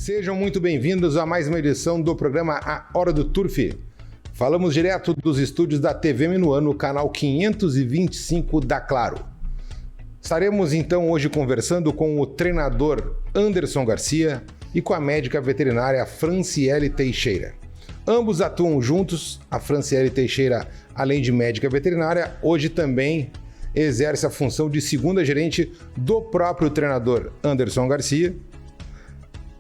Sejam muito bem-vindos a mais uma edição do programa A Hora do Turf. Falamos direto dos estúdios da TV Minuano, canal 525 da Claro. Estaremos então hoje conversando com o treinador Anderson Garcia e com a médica veterinária Franciele Teixeira. Ambos atuam juntos. A Franciele Teixeira, além de médica veterinária, hoje também exerce a função de segunda gerente do próprio treinador Anderson Garcia.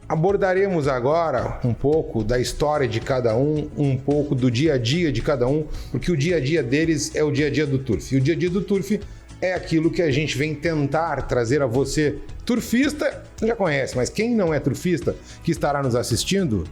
Abordaremos agora um pouco da história de cada um pouco do dia a dia de cada um, porque o dia a dia deles é o dia a dia do turf. E o dia a dia do turf é aquilo que a gente vem tentar trazer a você, turfista, já conhece, mas quem não é turfista, que estará nos assistindo,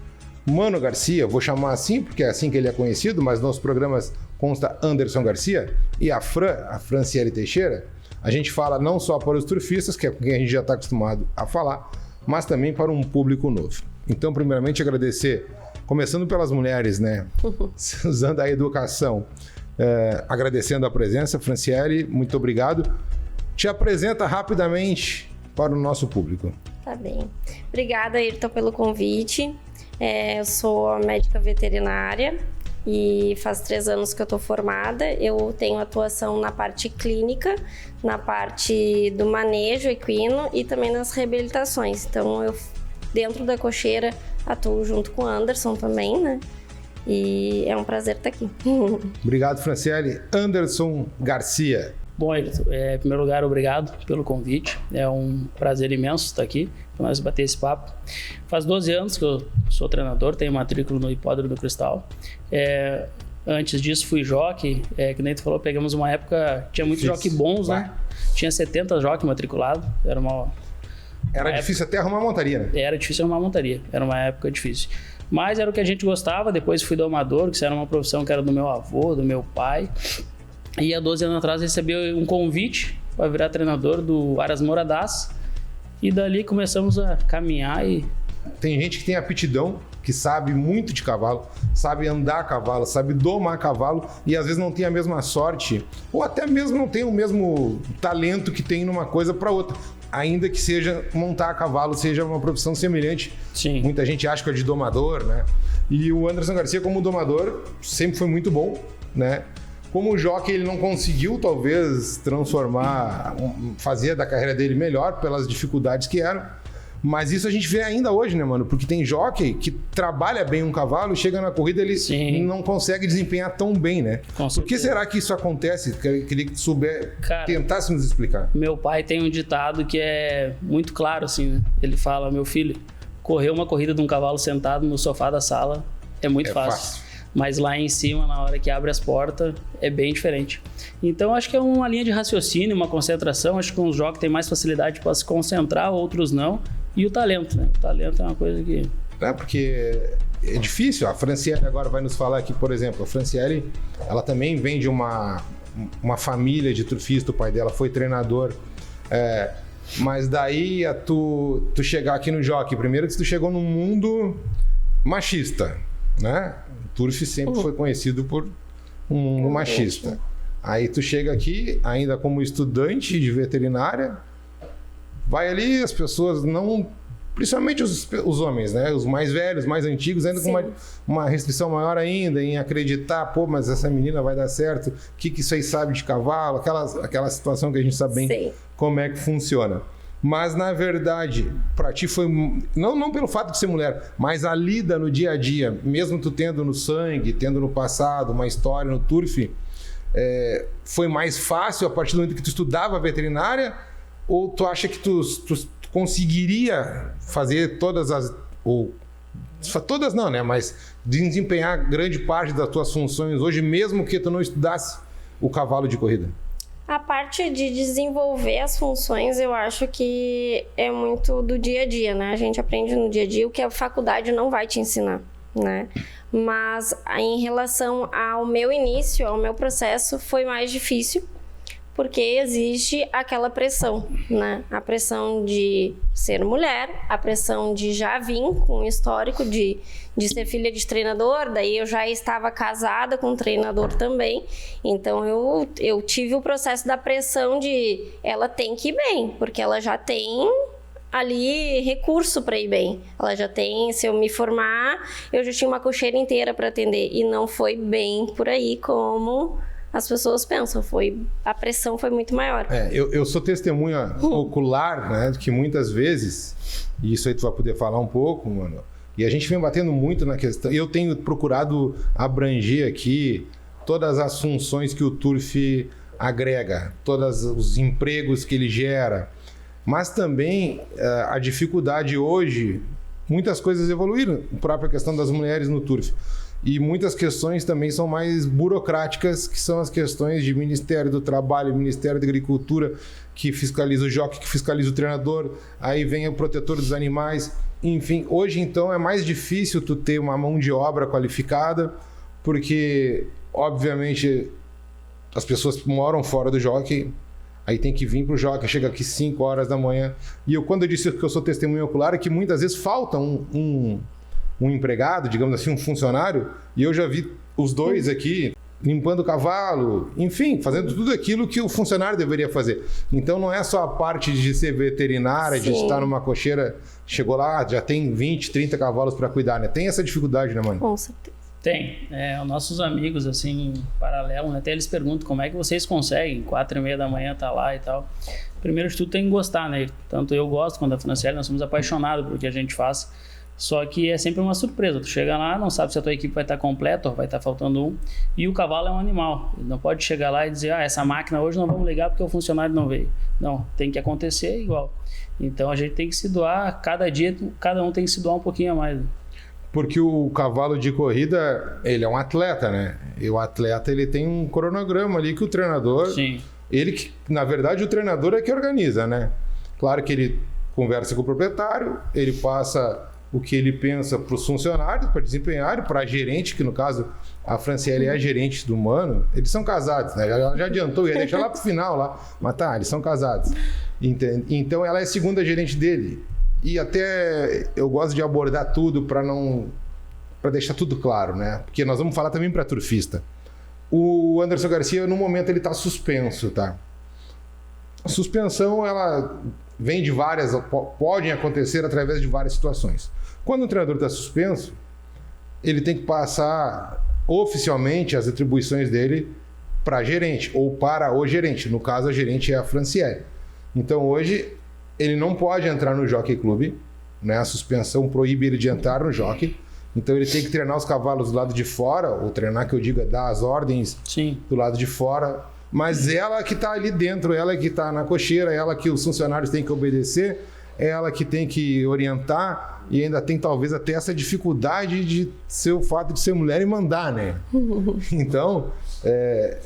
Mano Garcia, vou chamar assim porque é assim que ele é conhecido, mas nos programas consta Anderson Garcia e a Franciele Teixeira. A gente fala não só para os turfistas, que é com quem a gente já está acostumado a falar, mas também para um público novo. Então, primeiramente, agradecer, começando pelas mulheres, né? Usando a educação, agradecendo a presença. Franciele, muito obrigado. Te apresenta rapidamente para o nosso público. Tá bem. Obrigada, Ayrton, pelo convite. Eu sou médica veterinária e faz 3 anos que eu estou formada. Eu tenho atuação na parte clínica, na parte do manejo equino e também nas reabilitações. Então, eu, dentro da cocheira, atuo junto com o Anderson também, né? E é um prazer estar aqui. Obrigado, Franciele. Anderson Garcia. Bom, Ayrton, em primeiro lugar, obrigado pelo convite. É um prazer imenso estar aqui para nós bater esse papo. Faz 12 anos que eu sou treinador, tenho matrícula no Hipódromo do Cristal. Antes disso, fui jockey. Que nem tu falou, pegamos uma época, tinha muitos jockey bons, né? Tinha 70 jockey matriculados. Era difícil até arrumar montaria, né? Era difícil arrumar montaria. Era uma época difícil. Mas era o que a gente gostava. Depois fui domador, que isso era uma profissão que era do meu avô, do meu pai. E há 12 anos atrás recebi um convite para virar treinador do Aras Moradás. E dali começamos a caminhar e... Tem gente que tem aptidão, que sabe muito de cavalo, sabe andar a cavalo, sabe domar cavalo e às vezes não tem a mesma sorte, ou até mesmo não tem o mesmo talento que tem numa coisa para outra. Ainda que seja montar a cavalo, seja uma profissão semelhante. Sim. Muita gente acha que é de domador, né? E o Anderson Garcia, como domador, sempre foi muito bom, né? Como jockey, ele não conseguiu, talvez, fazer da carreira dele melhor pelas dificuldades que eram. Mas isso a gente vê ainda hoje, né, mano? Porque tem jockey que trabalha bem um cavalo, chega na corrida, ele não consegue desempenhar tão bem, né? Por que será que isso acontece? Queria que tu tentasse nos explicar. Meu pai tem um ditado que é muito claro, assim, né? Ele fala, meu filho, correr uma corrida de um cavalo sentado no sofá da sala é muito fácil. Mas lá em cima, na hora que abre as portas, é bem diferente. Então, acho que é uma linha de raciocínio, uma concentração. Acho que uns jogos têm mais facilidade para se concentrar, outros não. E o talento, né? O talento é uma coisa que... Porque é difícil. A Franciele agora vai nos falar aqui, por exemplo. A Franciele, ela também vem de uma família de turfista. O pai dela foi treinador. Mas daí, tu chegar aqui no jockey, primeiro que tu chegou num mundo machista, né? O turf sempre foi conhecido por um mundo machista. Aí tu chega aqui, ainda como estudante de veterinária, vai ali, as pessoas não... Principalmente os homens, né? Os mais velhos, mais antigos, ainda com uma restrição maior ainda em acreditar, pô, mas essa menina vai dar certo, o que isso aí sabe de cavalo, aquela situação que a gente sabe bem como é que funciona. Mas, na verdade, para ti foi... Não pelo fato de ser mulher, mas a lida no dia a dia, mesmo tu tendo no sangue, tendo no passado uma história no turf, foi mais fácil a partir do momento que tu estudava veterinária? Ou tu acha que tu conseguiria fazer todas as... Todas não, né? Mas desempenhar grande parte das tuas funções hoje, mesmo que tu não estudasse o cavalo de corrida? A parte de desenvolver as funções, eu acho que é muito do dia a dia, né? A gente aprende no dia a dia o que a faculdade não vai te ensinar, né? Mas em relação ao meu início, ao meu processo, foi mais difícil, porque existe aquela pressão, né? A pressão de ser mulher, a pressão de já vir com um histórico de ser filha de treinador, daí eu já estava casada com um treinador também, então eu tive o processo da pressão de ela tem que ir bem, porque ela já tem ali recurso para ir bem. Ela já tem, se eu me formar, eu já tinha uma cocheira inteira para atender. E não foi bem por aí como as pessoas pensam. A pressão foi muito maior. Eu sou testemunha ocular, né? Que muitas vezes, e isso aí tu vai poder falar um pouco, mano, e a gente vem batendo muito na questão. Eu tenho procurado abranger aqui todas as funções que o turf agrega, todos os empregos que ele gera. Mas também a dificuldade hoje, muitas coisas evoluíram, a própria questão das mulheres no turf. E muitas questões também são mais burocráticas, que são as questões de Ministério do Trabalho, Ministério da Agricultura, que fiscaliza o jockey, que fiscaliza o treinador, aí vem o protetor dos animais. Enfim, hoje então é mais difícil tu ter uma mão de obra qualificada, porque, obviamente, as pessoas moram fora do jockey, aí tem que vir para o jockey, chega aqui 5 horas da manhã. E quando eu disse que eu sou testemunha ocular, é que muitas vezes falta um empregado, digamos assim, um funcionário, e eu já vi os dois aqui limpando o cavalo, enfim, fazendo tudo aquilo que o funcionário deveria fazer. Então não é só a parte de ser veterinária, de estar numa cocheira, chegou lá, já tem 20, 30 cavalos para cuidar, né? Tem essa dificuldade, né, mano? Com certeza. Tem. Os nossos amigos, assim, paralelo, né? Até eles perguntam como é que vocês conseguem, 4h30 da manhã tá lá e tal. Primeiro de tudo tem que gostar, né? Tanto eu gosto quanto a Franciele, nós somos apaixonados pelo que a gente faz. Só que é sempre uma surpresa. Tu chega lá, não sabe se a tua equipe vai estar completa ou vai estar faltando um. E o cavalo é um animal. Ele não pode chegar lá e dizer, essa máquina hoje não vamos ligar porque o funcionário não veio. Não, tem que acontecer igual. Então a gente tem que se doar, cada dia, cada um tem que se doar um pouquinho a mais. Porque o cavalo de corrida, ele é um atleta, né? E o atleta, ele tem um cronograma ali que o treinador... Sim. Na verdade, o treinador é que organiza, né? Claro que ele conversa com o proprietário, ele passa o que ele pensa para os funcionários, para desempenhar, para a gerente, que no caso a Franciele é a gerente do Mano. Eles são casados, né? Já adiantou, ia deixar lá para o final, lá. Mas tá, eles são casados. Então ela é a segunda gerente dele. E até eu gosto de abordar tudo para deixar tudo claro, né? Porque nós vamos falar também para turfista. O Anderson Garcia, no momento, ele está suspenso, tá? A suspensão, ela vem de várias... Podem acontecer através de várias situações. Quando o treinador está suspenso, ele tem que passar oficialmente as atribuições dele para a gerente ou para o gerente. No caso, a gerente é a Franciele. Então, hoje, ele não pode entrar no Jockey Club, né? A suspensão proíbe ele de entrar no jockey. Então ele tem que treinar os cavalos do lado de fora, ou treinar, que eu diga, dar as ordens Sim. do lado de fora. Mas ela que está ali dentro, ela que está na cocheira, ela que os funcionários têm que obedecer, ela que tem que orientar, e ainda tem talvez até essa dificuldade de ser o fato de ser mulher e mandar, né? Então,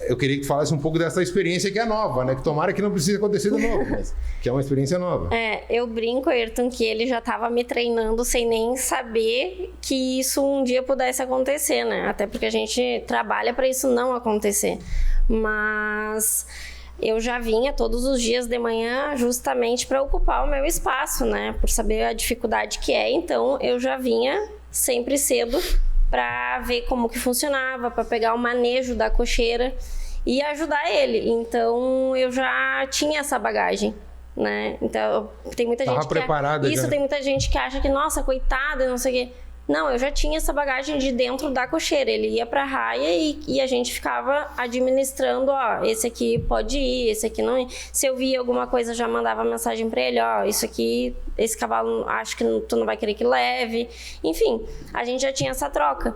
eu queria que tu falasse um pouco dessa experiência que é nova, né? Que tomara que não precise acontecer de novo, mas que é uma experiência nova. Eu brinco, Ayrton, que ele já estava me treinando sem nem saber que isso um dia pudesse acontecer, né? Até porque a gente trabalha para isso não acontecer. Mas eu já vinha todos os dias de manhã justamente para ocupar o meu espaço, né? Por saber a dificuldade que é. Então, eu já vinha sempre cedo para ver como que funcionava, para pegar o manejo da cocheira e ajudar ele. Então, eu já tinha essa bagagem, né? Então, tem muita gente que... Tem muita gente que acha que, nossa, coitada, não sei o quê. Não, eu já tinha essa bagagem de dentro da cocheira. Ele ia pra raia e a gente ficava administrando, esse aqui pode ir, esse aqui não ir. Se eu via alguma coisa, já mandava mensagem pra ele, isso aqui, esse cavalo, acho que tu não vai querer que leve. Enfim, a gente já tinha essa troca.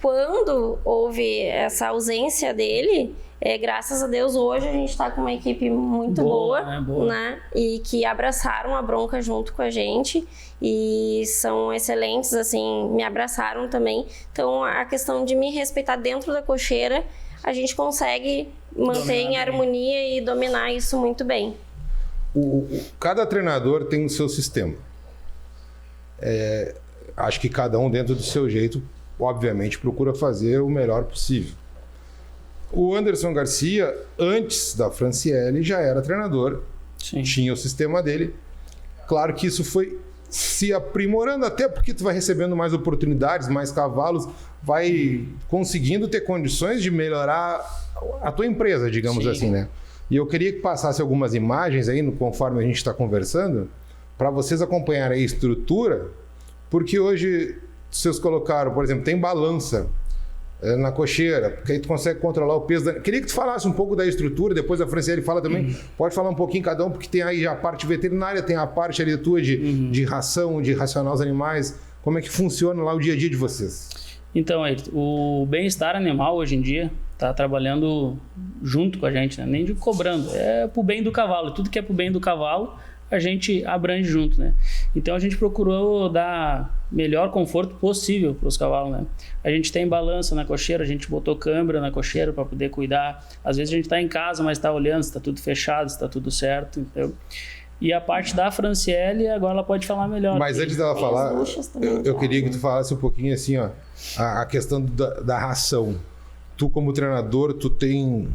Quando houve essa ausência dele, graças a Deus, hoje a gente está com uma equipe muito boa, né? E que abraçaram a bronca junto com a gente e são excelentes, assim, me abraçaram também. Então, a questão de me respeitar dentro da cocheira, a gente consegue manter em harmonia e dominar isso muito bem. Cada treinador tem o seu sistema. Acho que cada um, dentro do seu jeito, obviamente, procura fazer o melhor possível. O Anderson Garcia, antes da Franciele, já era treinador. Sim. Tinha o sistema dele. Claro que isso foi se aprimorando, até porque tu vai recebendo mais oportunidades, mais cavalos, vai conseguindo ter condições de melhorar a tua empresa, digamos assim, né? E eu queria que passasse algumas imagens aí, conforme a gente está conversando, para vocês acompanharem a estrutura, porque hoje vocês colocaram, por exemplo, tem balança na cocheira, porque aí tu consegue controlar o peso. Queria que tu falasse um pouco da estrutura, depois a Franciele fala também, pode falar um pouquinho cada um, porque tem aí a parte veterinária, tem a parte ali tua de ração, de racionar os animais. Como é que funciona lá o dia a dia de vocês? Então, Ayrton, o bem-estar animal hoje em dia está trabalhando junto com a gente, né? Nem de cobrando, é pro bem do cavalo. Tudo que é pro bem do cavalo, a gente abrange junto, né? Então a gente procurou dar melhor conforto possível para os cavalos, né? A gente tem balança na cocheira, a gente botou câmera na cocheira para poder cuidar. Às vezes a gente está em casa, mas está olhando se está tudo fechado, se está tudo certo, entendeu? E a parte da Franciele, agora ela pode falar melhor. Mas antes dela falar, eu queria que tu falasse um pouquinho assim, ó, a questão da ração. Tu como treinador, tu tem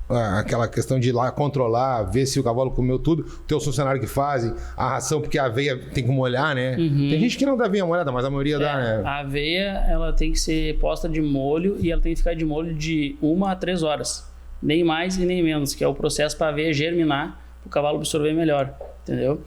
aquela questão de ir lá controlar, ver se o cavalo comeu tudo, teus funcionários que fazem a ração, porque a aveia tem que molhar, né? Tem gente que não dá aveia molhada, mas a maioria dá, né? A aveia, ela tem que ser posta de molho e ela tem que ficar de molho de 1 a 3 horas. Nem mais e nem menos, que é o processo para a aveia germinar, para o cavalo absorver melhor, entendeu?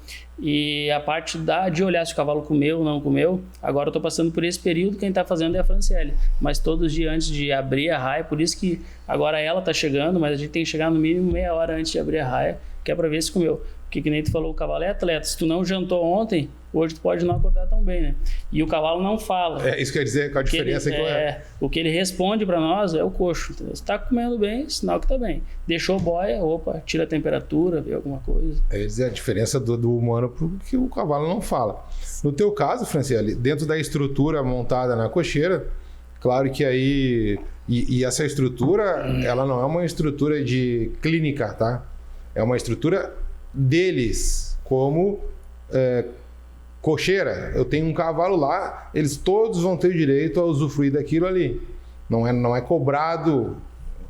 E a parte de olhar se o cavalo comeu ou não comeu, agora eu estou passando por esse período, quem está fazendo é a Franciele. Mas todos os dias antes de abrir a raia, por isso que agora ela está chegando, mas a gente tem que chegar no mínimo meia hora antes de abrir a raia, que é para ver se comeu. Porque que nem tu falou, o cavalo é atleta. Se tu não jantou ontem, hoje tu pode não acordar tão bem, né? E o cavalo não fala. Isso quer dizer que a diferença o que ele responde para nós é o coxo. Entendeu? Se tá comendo bem, sinal que tá bem. Deixou boia, opa, tira a temperatura, vê alguma coisa. É a diferença do humano porque o cavalo não fala. No teu caso, Franciele, dentro da estrutura montada na cocheira, claro que aí... E essa estrutura, ela não é uma estrutura de clínica, tá? É uma estrutura deles, como cocheira. Eu tenho um cavalo lá, eles todos vão ter direito a usufruir daquilo ali. Não é cobrado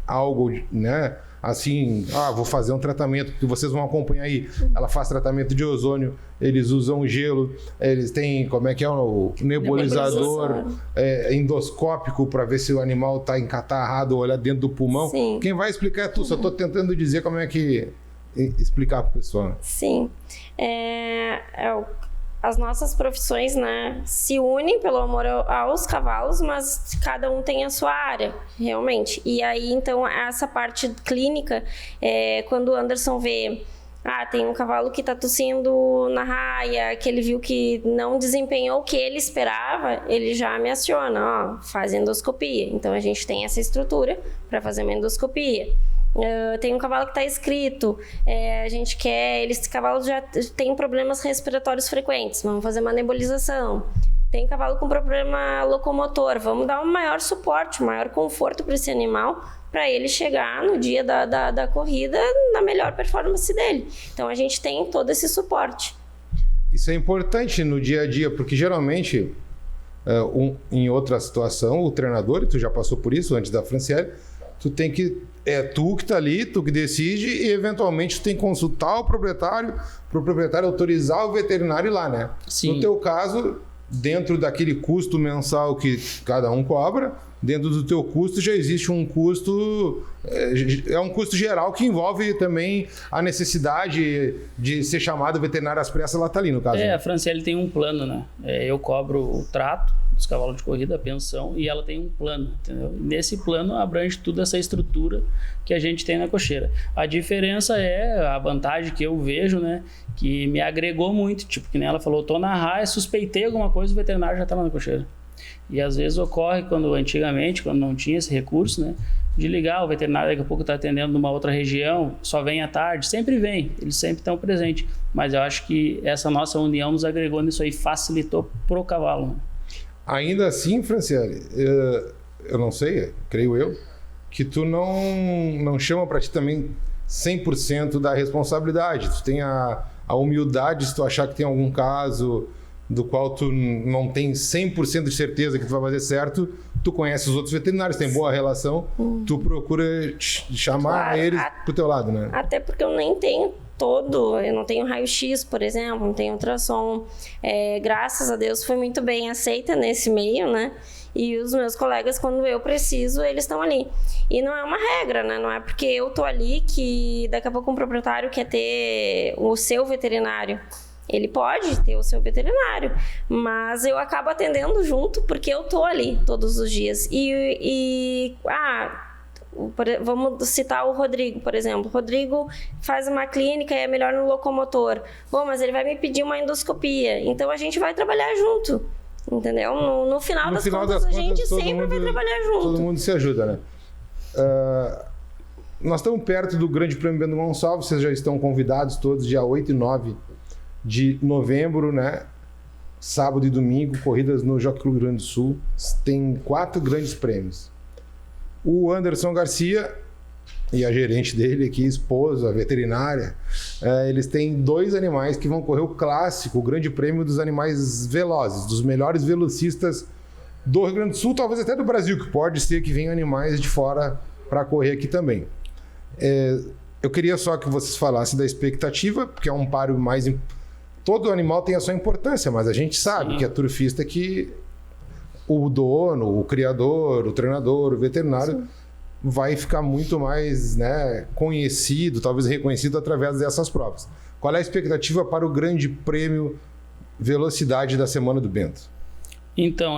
algo, né? Assim, vou fazer um tratamento que vocês vão acompanhar aí. Ela faz tratamento de ozônio, eles usam gelo, eles têm, como é que é, o nebulizador endoscópico para ver se o animal está encatarrado ou olhar dentro do pulmão. Sim. Quem vai explicar é tu, só estou tentando dizer como é que explicar para o pessoal. Sim. As nossas profissões, né, se unem pelo amor aos cavalos, mas cada um tem a sua área, realmente. E aí, então, essa parte clínica, quando o Anderson vê, tem um cavalo que está tossindo na raia, que ele viu que não desempenhou o que ele esperava, ele já me aciona, faz endoscopia. Então, a gente tem essa estrutura para fazer uma endoscopia. Tem um cavalo que está inscrito, a gente quer, esse cavalo já tem problemas respiratórios frequentes, vamos fazer uma nebulização. Tem cavalo com problema locomotor, vamos dar um maior suporte, um maior conforto para esse animal, para ele chegar no dia da corrida na melhor performance dele. Então a gente tem todo esse suporte. Isso é importante no dia a dia, porque geralmente, em outra situação, o treinador, e tu já passou por isso antes da Franciele, tu tem que... tu que está ali, tu que decide e eventualmente tu tem que consultar o proprietário, para o proprietário autorizar o veterinário ir lá, né? Sim. No teu caso, dentro daquele custo mensal que cada um cobra, dentro do teu custo já existe um custo, é um custo geral que envolve também a necessidade de ser chamado veterinário às pressas, ela está ali no caso. A Franciele tem um plano, né? Eu cobro o trato dos cavalos de corrida, a pensão, e ela tem um plano, entendeu? Nesse plano abrange toda essa estrutura que a gente tem na cocheira. A diferença a vantagem que eu vejo, né, que me agregou muito, tipo, que nem ela falou, tô na raia, suspeitei alguma coisa, o veterinário já tá lá na cocheira. E às vezes ocorre antigamente, quando não tinha esse recurso, né, de ligar, o veterinário daqui a pouco está atendendo numa outra região, só vem à tarde, sempre vem, eles sempre estão presentes. Mas eu acho que essa nossa união nos agregou nisso aí, facilitou pro cavalo, né? Ainda assim, Franciele, eu não sei, creio eu, que tu não chama para ti também 100% da responsabilidade. Tu tem a humildade, se tu achar que tem algum caso do qual tu não tem 100% de certeza que tu vai fazer certo, tu conhece os outros veterinários, tem boa relação, tu procura chamar eles pro teu lado, né? Até porque eu nem tenho eu não tenho raio-x, por exemplo, não tenho ultrassom. Graças a Deus foi muito bem aceita nesse meio, né? E os meus colegas, quando eu preciso, eles estão ali. E não é uma regra, né? Não é porque eu tô ali que daqui a pouco um proprietário quer ter o seu veterinário. Ele pode ter o seu veterinário, mas eu acabo atendendo junto porque eu tô ali todos os dias. Vamos citar o Rodrigo, por exemplo. O Rodrigo faz uma clínica e é melhor no locomotor. Bom, mas ele vai me pedir uma endoscopia. Então a gente vai trabalhar junto, entendeu? No final das contas, a gente sempre vai trabalhar junto. Todo mundo se ajuda, né? Nós estamos perto do Grande Prêmio Bento Gonçalves. Vocês já estão convidados todos, dia 8 e 9 de novembro, né? Sábado e domingo, corridas no Jockey Club Rio Grande do Sul. Tem 4 grandes prêmios. O Anderson Garcia e a gerente dele aqui, esposa, a veterinária, eles têm 2 animais que vão correr o clássico, o Grande Prêmio dos Animais Velozes, dos melhores velocistas do Rio Grande do Sul, talvez até do Brasil, que pode ser que venham animais de fora para correr aqui também. Eu queria só que vocês falassem da expectativa, porque é um páreo mais... Todo animal tem a sua importância, mas a gente sabe que é turfista que o dono, o criador, o treinador, o veterinário vai ficar muito mais, né, conhecido, talvez reconhecido através dessas provas. Qual é a expectativa para o Grande Prêmio Velocidade da Semana do Bento? Então,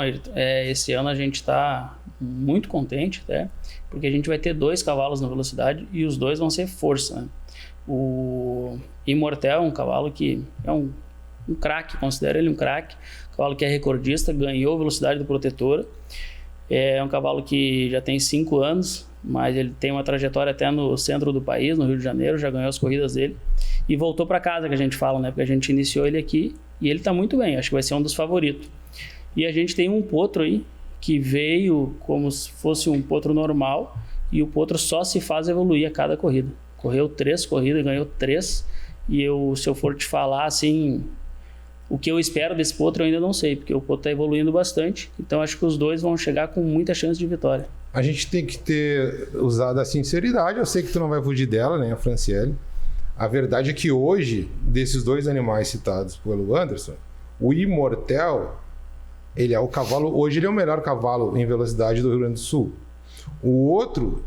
esse ano a gente está muito contente, até, porque a gente vai ter 2 cavalos na velocidade e os 2 vão ser força, né? O Immortel é um cavalo que é um craque, considero ele um craque, cavalo que é recordista, ganhou velocidade do Protetora. É um cavalo que já tem 5 anos, mas ele tem uma trajetória até no centro do país, no Rio de Janeiro, já ganhou as corridas dele e voltou para casa, que a gente fala, né? Porque a gente iniciou ele aqui e ele está muito bem, acho que vai ser um dos favoritos. E a gente tem um potro aí que veio como se fosse um potro normal e o potro só se faz evoluir a cada corrida. Correu 3 corridas, ganhou 3 e se eu for te falar assim, o que eu espero desse potro eu ainda não sei, porque o potro está evoluindo bastante, então acho que os 2 vão chegar com muita chance de vitória. A gente tem que ter usado a sinceridade, eu sei que tu não vai fugir dela, né, a Franciele. A verdade é que hoje, desses 2 animais citados pelo Anderson, o Immortel, ele é o cavalo, hoje ele é o melhor cavalo em velocidade do Rio Grande do Sul. O outro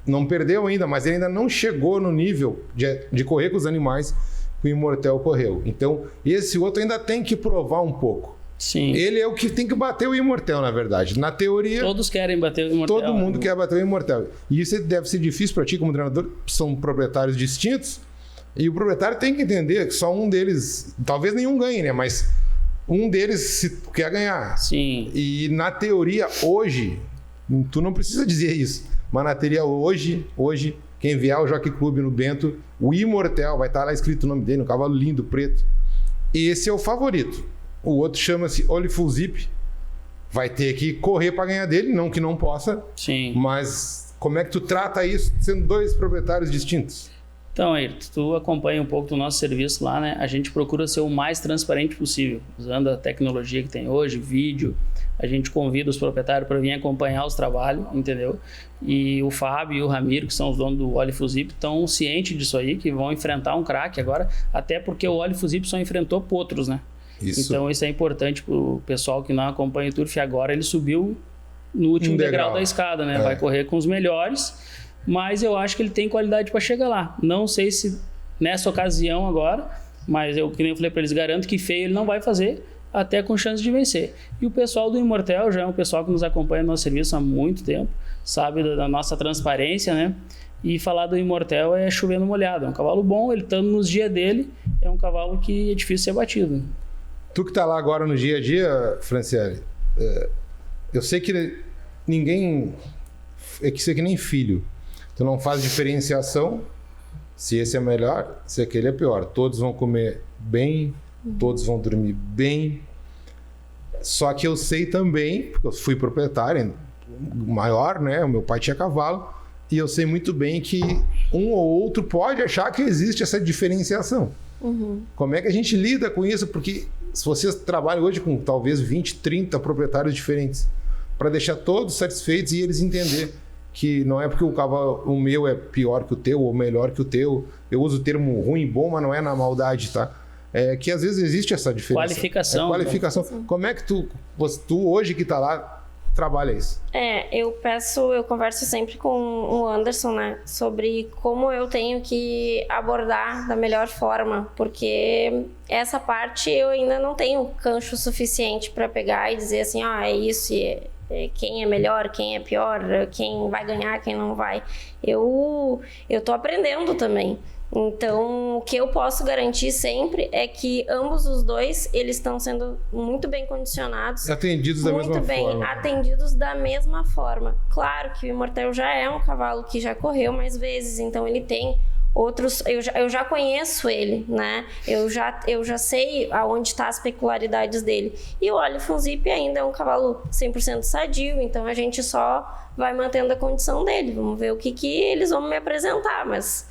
não perdeu ainda, mas ele ainda não chegou no nível de correr com os animais que o Immortel correu. Então, esse outro ainda tem que provar um pouco. Sim. Ele é o que tem que bater o Immortel, na verdade. Na teoria... Todos querem bater o Immortel. Todo mundo quer bater o Immortel. E isso deve ser difícil para ti como treinador. São proprietários distintos. E o proprietário tem que entender que só um deles... Talvez nenhum ganhe, né? Mas um deles quer ganhar. Sim. E na teoria, hoje... Tu não precisa dizer isso. Mas na teoria, hoje, quem vier ao Jockey Club no Bento, o Immortel, vai estar lá escrito o nome dele, um cavalo lindo, preto. Esse é o favorito. O outro chama-se Oliful Zip. Vai ter que correr para ganhar dele, não que não possa. Sim. Mas como é que tu trata isso sendo 2 proprietários distintos? Então, Ayrton, tu acompanha um pouco do nosso serviço lá, né? A gente procura ser o mais transparente possível, usando a tecnologia que tem hoje, vídeo. A gente convida os proprietários para vir acompanhar os trabalhos, entendeu? E o Fábio e o Ramiro, que são os donos do Oliful Zip, estão cientes disso aí, que vão enfrentar um craque agora, até porque o Oliful Zip só enfrentou potros, né? Isso. Então isso é importante para o pessoal que não acompanha o Turf. Agora ele subiu no último degrau da escada, né? Vai correr com os melhores, mas eu acho que ele tem qualidade para chegar lá. Não sei se nessa ocasião agora, mas que nem eu falei para eles, garanto que feio ele não vai fazer, até com chance de vencer. E o pessoal do Immortel já é um pessoal que nos acompanha no nosso serviço há muito tempo, sabe da nossa transparência, né? E falar do Immortel é chover no molhado. É um cavalo bom, ele estando nos dias dele, é um cavalo que é difícil ser batido. Tu que tá lá agora no dia a dia, Franciele, eu sei que ninguém... É que você é que nem filho. Tu não faz diferenciação se esse é melhor, se aquele é pior. Todos vão comer bem, todos vão dormir bem. Só que eu sei também, porque eu fui proprietário maior, né? O meu pai tinha cavalo, e eu sei muito bem que um ou outro pode achar que existe essa diferenciação. Como é que a gente lida com isso? Porque se vocês trabalham hoje com talvez 20, 30 proprietários diferentes, para deixar todos satisfeitos e eles entenderem que não é porque o meu é pior que o teu ou melhor que o teu. Eu uso o termo ruim e bom, mas não é na maldade, tá? É que às vezes existe essa diferença. Qualificação. Qualificação. Como é que tu hoje que tá lá trabalha isso? Eu converso sempre com o Anderson, né, sobre como eu tenho que abordar da melhor forma, porque essa parte eu ainda não tenho cancho suficiente para pegar e dizer assim, é isso, quem é melhor, quem é pior, quem vai ganhar, quem não vai. Eu tô aprendendo também. Então, o que eu posso garantir sempre é que ambos os dois, eles estão sendo muito bem condicionados. Atendidos da mesma forma. Muito bem, atendidos da mesma forma. Claro que o Immortel já é um cavalo que já correu mais vezes, então ele tem outros... Eu já conheço ele, né? Eu já sei aonde estão as peculiaridades dele. E o Oliphant Zip ainda é um cavalo 100% sadio, então a gente só vai mantendo a condição dele. Vamos ver o que eles vão me apresentar, mas...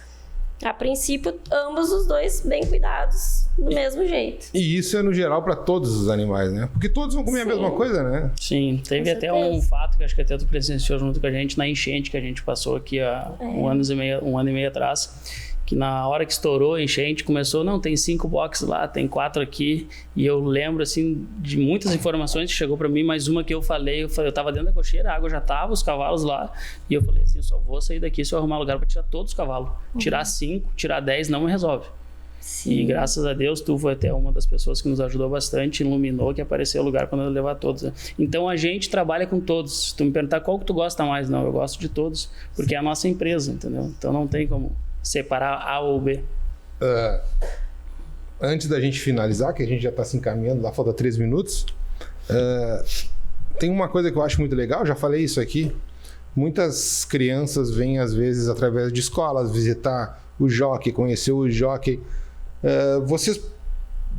A princípio, ambos os dois bem cuidados, do mesmo jeito. E isso é no geral para todos os animais, né? Porque todos vão comer a mesma coisa, né? Sim, teve até um fato que acho que até tu presenciou junto com a gente na enchente que a gente passou aqui há um ano e meio atrás. Que na hora que estourou a enchente, começou, não, tem 5 boxes lá, tem 4 aqui. E eu lembro, assim, de muitas informações que chegou para mim, mas uma que eu tava dentro da cocheira, a água já tava, os cavalos lá. E eu falei assim, eu só vou sair daqui se eu arrumar lugar para tirar todos os cavalos. Tirar 5, tirar 10 não me resolve. Sim. E graças a Deus, tu foi até uma das pessoas que nos ajudou bastante, iluminou que apareceu o lugar para nós levar todos. Então a gente trabalha com todos. Se tu me perguntar qual que tu gosta mais, não, eu gosto de todos, porque é a nossa empresa, entendeu? Então não tem como separar A ou B. Antes da gente finalizar, que a gente já está se encaminhando, lá falta 3 minutos, tem uma coisa que eu acho muito legal, já falei isso aqui, muitas crianças vêm às vezes através de escolas visitar o jockey, conhecer o jockey. Vocês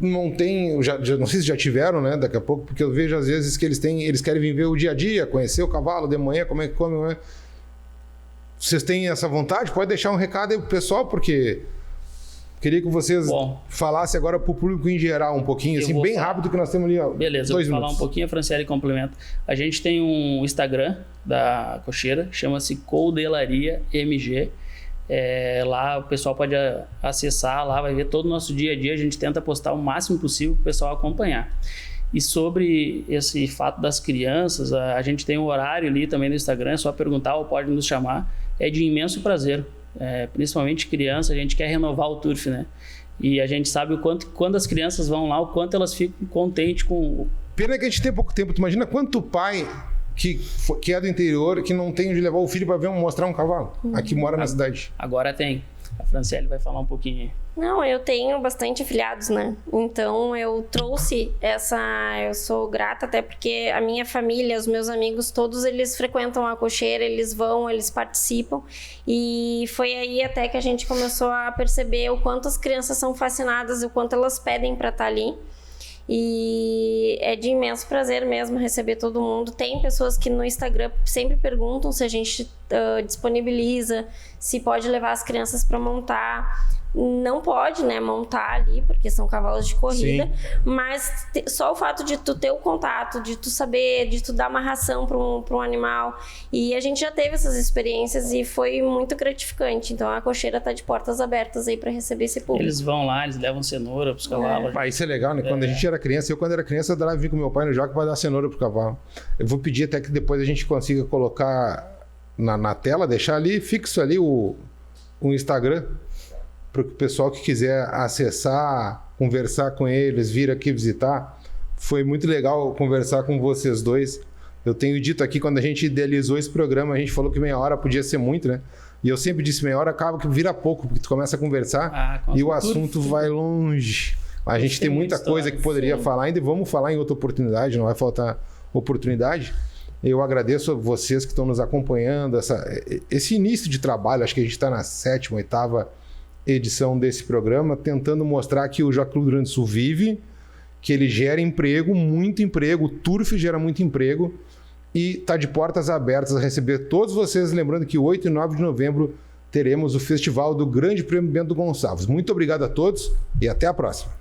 não têm, não sei se já tiveram, né, daqui a pouco, porque eu vejo às vezes que eles querem viver o dia a dia, conhecer o cavalo de manhã, como é que come, não é? Vocês têm essa vontade? Pode deixar um recado aí pro pessoal, porque queria que vocês falassem agora pro público em geral um pouquinho, assim, bem rápido, que nós temos ali. Beleza, 2 eu vou minutos. falar um pouquinho, a Franciele complementa. A gente tem um Instagram da cocheira, chama-se Coudelaria MG. Lá o pessoal pode acessar, lá vai ver todo o nosso dia a dia. A gente tenta postar o máximo possível para o pessoal acompanhar. E sobre esse fato das crianças, a gente tem um horário ali também no Instagram, é só perguntar ou pode nos chamar. É de imenso prazer, principalmente criança, a gente quer renovar o turf, né? E a gente sabe o quanto, quando as crianças vão lá, o quanto elas ficam contentes com... Pena que a gente tem pouco tempo. Tu imagina quanto pai que é do interior, que não tem onde levar o filho para mostrar um cavalo, aqui mora na cidade. Agora tem. A Franciele vai falar um pouquinho aí. Não, eu tenho bastante afiliados, né? Então eu trouxe eu sou grata até porque a minha família, os meus amigos, todos eles frequentam a cocheira, eles vão, eles participam. E foi aí até que a gente começou a perceber o quanto as crianças são fascinadas, o quanto elas pedem para estar ali. E é de imenso prazer mesmo receber todo mundo. Tem pessoas que no Instagram sempre perguntam se a gente disponibiliza, se pode levar as crianças para montar. Não pode, né, montar ali, porque são cavalos de corrida. Sim. Mas só o fato de tu ter o contato, de tu saber, de tu dar uma ração para um animal. E a gente já teve essas experiências e foi muito gratificante. Então a cocheira tá de portas abertas aí para receber esse público. Eles vão lá, eles levam cenoura pros cavalos. Isso é legal, né? Quando a gente era criança, quando era criança, eu adorava vir com meu pai no jockey para dar cenoura pro cavalo. Eu vou pedir até que depois a gente consiga colocar na tela, deixar ali, fixo ali o Instagram, para o pessoal que quiser acessar, conversar com eles, vir aqui visitar. Foi muito legal conversar com vocês dois. Eu tenho dito aqui, quando a gente idealizou esse programa, a gente falou que meia hora podia ser muito, né? E eu sempre disse, meia hora acaba que vira pouco, porque tu começa a conversar e o assunto vai longe. A gente tem muita coisa que poderia falar ainda e vamos falar em outra oportunidade, não vai faltar oportunidade. Eu agradeço a vocês que estão nos acompanhando, esse início de trabalho. Acho que a gente está na 7ª, 8ª edição desse programa, tentando mostrar que o Jockey Clube do Rio Grande do Sul vive, que ele gera emprego, muito emprego, o turf gera muito emprego e está de portas abertas a receber todos vocês. Lembrando que 8 e 9 de novembro teremos o Festival do Grande Prêmio Bento Gonçalves. Muito obrigado a todos e até a próxima.